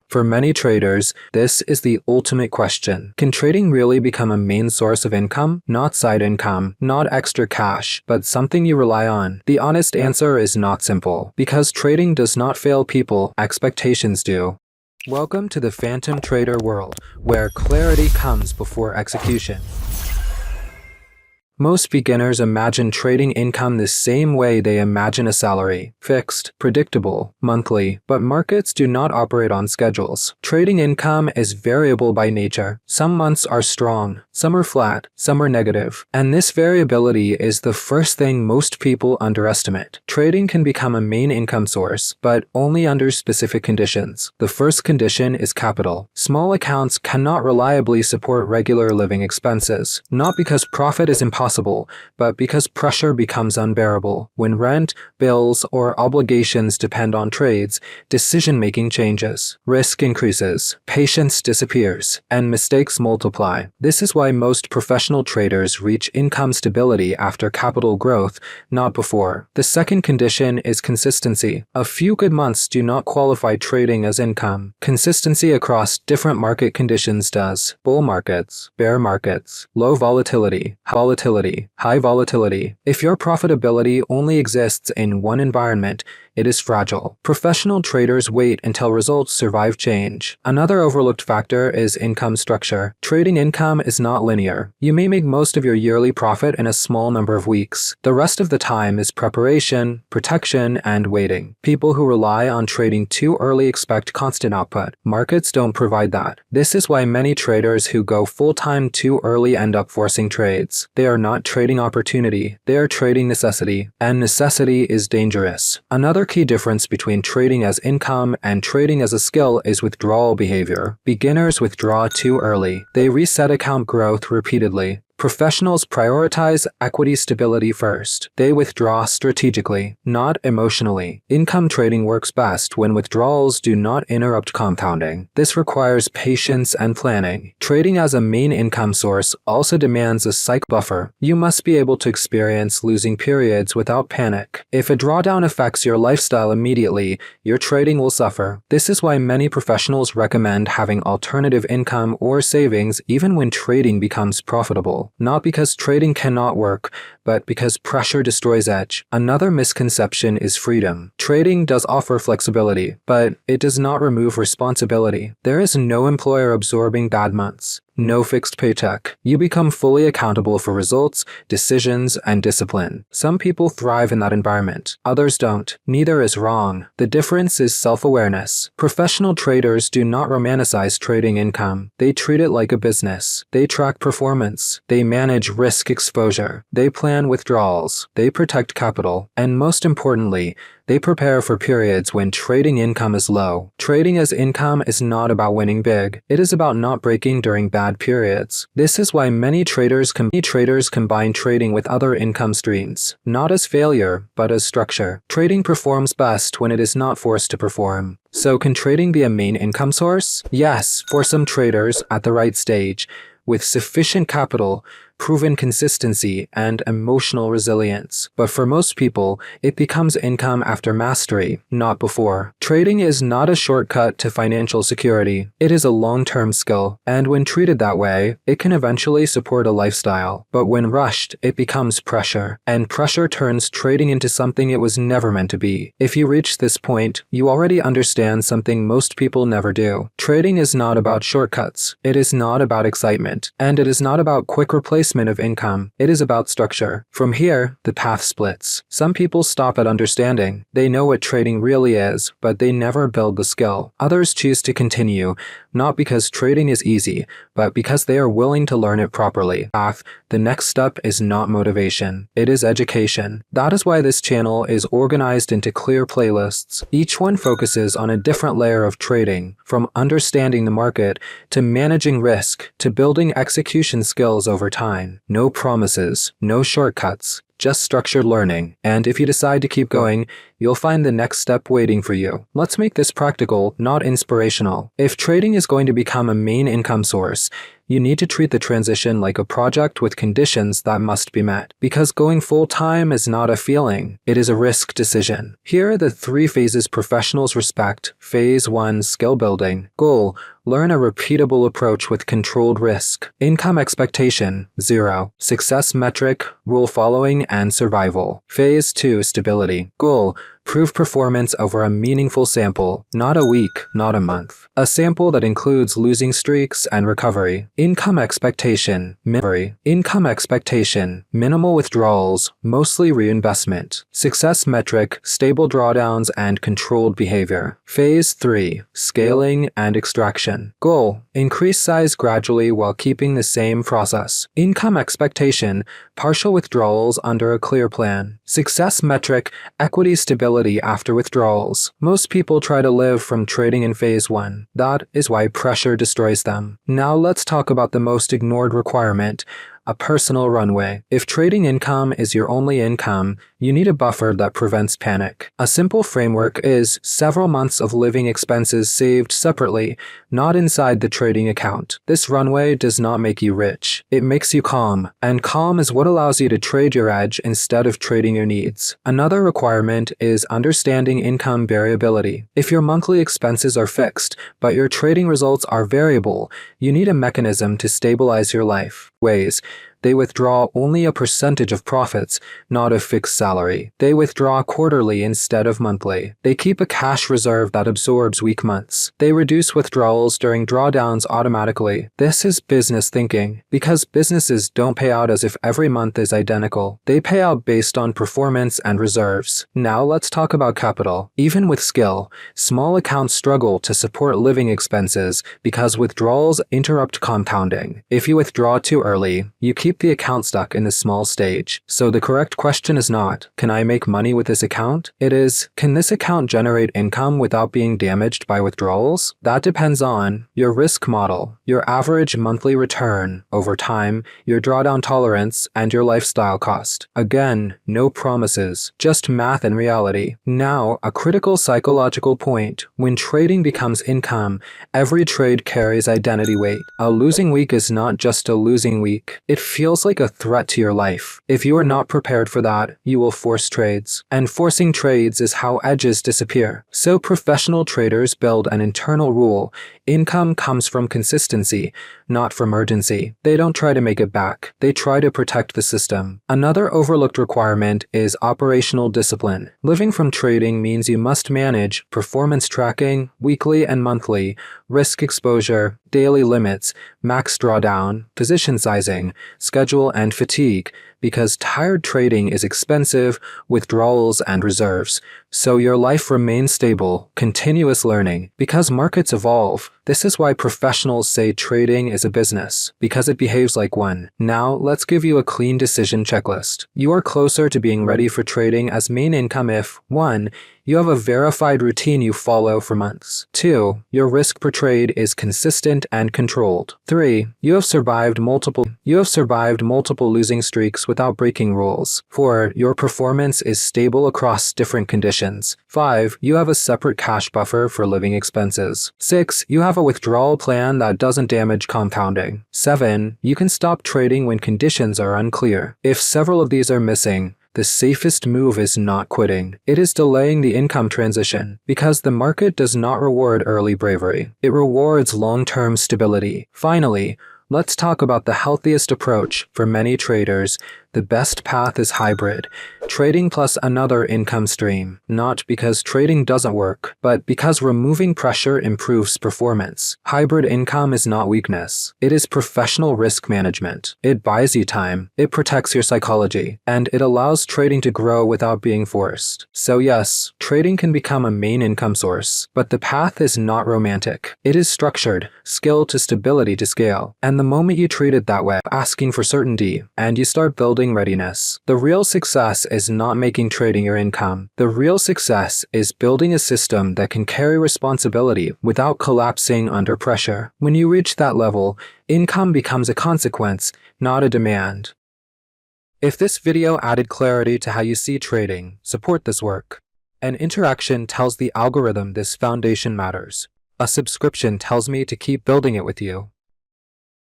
For many traders, this is the ultimate question. Can trading really become a main source of income? Not side income, not extra cash, but something you rely on. The honest answer is not simple, because trading does not fail people, expectations do. Welcome to the Phantom Trader world, where clarity comes before execution. Most beginners imagine trading income the same way they imagine a salary: fixed, predictable, monthly. But markets do not operate on schedules. Trading income is variable by nature. Some months are strong, some are flat, some are negative. And this variability is the first thing most people underestimate. Trading can become a main income source, but only under specific conditions. The first condition is capital. Small accounts cannot reliably support regular living expenses, not because profit is impossible, but because pressure becomes unbearable. When rent, bills, or obligations depend on trades, decision-making changes, risk increases, patience disappears, and mistakes multiply. This is why most professional traders reach income stability after capital growth, not before. The second condition is consistency. A few good months do not qualify trading as income. Consistency across different market conditions does. Bull markets, bear markets, low volatility, high volatility. If your profitability only exists in one environment, it is fragile. Professional traders wait until results survive change. Another overlooked factor is income structure. Trading income is not linear. You may make most of your yearly profit in a small number of weeks. The rest of the time is preparation, protection, and waiting. People who rely on trading too early expect constant output. Markets don't provide that. This is why many traders who go full-time too early end up forcing trades. They are not trading opportunity, they are trading necessity, and necessity is dangerous. Another key difference between trading as income and trading as a skill is withdrawal behavior. Beginners withdraw too early. They reset account growth repeatedly. Professionals prioritize equity stability first. They withdraw strategically, not emotionally. Income trading works best when withdrawals do not interrupt compounding. This requires patience and planning. Trading as a main income source also demands a psych buffer. You must be able to experience losing periods without panic. If a drawdown affects your lifestyle immediately, your trading will suffer. This is why many professionals recommend having alternative income or savings even when trading becomes profitable. Not because trading cannot work, but because pressure destroys edge. Another misconception is freedom. Trading does offer flexibility, but it does not remove responsibility. There is no employer absorbing bad months. No fixed paycheck. You become fully accountable for results, decisions, and discipline. Some people thrive in that environment. Others don't. Neither is wrong. The difference is self-awareness. Professional traders do not romanticize trading income. They treat it like a business. They track performance. They manage risk exposure. They plan withdrawals. They protect capital. And most importantly, they prepare for periods when trading income is low. Trading as income is not about winning big. It is about not breaking during bad periods. This is why many traders combine trading with other income streams, not as failure, but as structure. Trading performs best when it is not forced to perform. So can trading be a main income source? Yes, for some traders at the right stage, with sufficient capital, proven consistency, and emotional resilience. But for most people, it becomes income after mastery, not before. Trading is not a shortcut to financial security. It is a long-term skill, and when treated that way, it can eventually support a lifestyle. But when rushed, it becomes pressure, and pressure turns trading into something it was never meant to be. If you reach this point, you already understand something most people never do. Trading is not about shortcuts. It is not about excitement, and it is not about quick replacement of income. It is about structure. From here, the path splits. Some people stop at understanding. They know what trading really is, but they never build the skill. Others choose to continue, not because trading is easy, but because they are willing to learn it properly. The next step is not motivation. It is education. That is why this channel is organized into clear playlists. Each one focuses on a different layer of trading, from understanding the market, to managing risk, to building execution skills over time. No promises, no shortcuts, just structured learning. And if you decide to keep going, you'll find the next step waiting for you. Let's make this practical, not inspirational. If trading is going to become a main income source, you need to treat the transition like a project with conditions that must be met. Because going full-time is not a feeling, it is a risk decision. Here are the 3 phases professionals respect. Phase 1, skill building. Goal: learn a repeatable approach with controlled risk. Income expectation: 0. Success metric: rule following and survival. Phase 2, stability. Goal: prove performance over a meaningful sample, not a week, not a month. A sample that includes losing streaks and recovery. Income expectation: minimal withdrawals, mostly reinvestment. Success metric: stable drawdowns and controlled behavior. Phase 3, scaling and extraction. Goal: increase size gradually while keeping the same process. Income expectation: partial withdrawals under a clear plan. Success metric: equity stability after withdrawals. Most people try to live from trading in phase 1. That is why pressure destroys them. Now let's talk about the most ignored requirement: a personal runway. If trading income is your only income, you need a buffer that prevents panic. A simple framework is several months of living expenses saved separately, not inside the trading account. This runway does not make you rich. It makes you calm, and calm is what allows you to trade your edge instead of trading your needs. Another requirement is understanding income variability. If your monthly expenses are fixed, but your trading results are variable, you need a mechanism to stabilize your life. Ways: they withdraw only a percentage of profits, not a fixed salary. They withdraw quarterly instead of monthly. They keep a cash reserve that absorbs weak months. They reduce withdrawals during drawdowns automatically. This is business thinking, because businesses don't pay out as if every month is identical. They pay out based on performance and reserves. Now let's talk about capital. Even with skill, small accounts struggle to support living expenses because withdrawals interrupt compounding. If you withdraw too early, you keep the account stuck in the small stage. So the correct question is not, can I make money with this account? It is, can this account generate income without being damaged by withdrawals? That depends on your risk model, your average monthly return over time, your drawdown tolerance, and your lifestyle cost. Again, no promises, just math and reality. Now, a critical psychological point. When trading becomes income, every trade carries identity weight. A losing week is not just a losing week. It feels like a threat to your life. If you are not prepared for that, you will force trades. And forcing trades is how edges disappear. So professional traders build an internal rule. Income comes from consistency, not from urgency. They don't try to make it back. They try to protect the system. Another overlooked requirement is operational discipline. Living from trading means you must manage performance tracking, weekly and monthly, risk exposure, daily limits, max drawdown, position sizing, schedule, and fatigue, because tired trading is expensive, withdrawals, and reserves. So your life remains stable, continuous learning, because markets evolve. This is why professionals say trading is a business, because it behaves like one. Now, let's give you a clean decision checklist. You are closer to being ready for trading as main income if 1. You have a verified routine you follow for months. 2. Your risk per trade is consistent and controlled. 3. You have survived multiple losing streaks without breaking rules. 4. Your performance is stable across different conditions. 5. You have a separate cash buffer for living expenses. 6. You have a withdrawal plan that doesn't damage compounding. 7. You can stop trading when conditions are unclear. If several of these are missing, the safest move is not quitting. It is delaying the income transition, because the market does not reward early bravery. It rewards long-term stability. Finally, let's talk about the healthiest approach for many traders. The best path is hybrid, trading plus another income stream, not because trading doesn't work, but because removing pressure improves performance. Hybrid income is not weakness. It is professional risk management. It buys you time, it protects your psychology, and it allows trading to grow without being forced. So yes, trading can become a main income source, but the path is not romantic. It is structured, skill to stability to scale. And the moment you treat it that way, asking for certainty, and you start building readiness. The real success is not making trading your income. The real success is building a system that can carry responsibility without collapsing under pressure. When you reach that level, income becomes a consequence, not a demand. If this video added clarity to how you see trading, support this work. An interaction tells the algorithm this foundation matters. A subscription tells me to keep building it with you.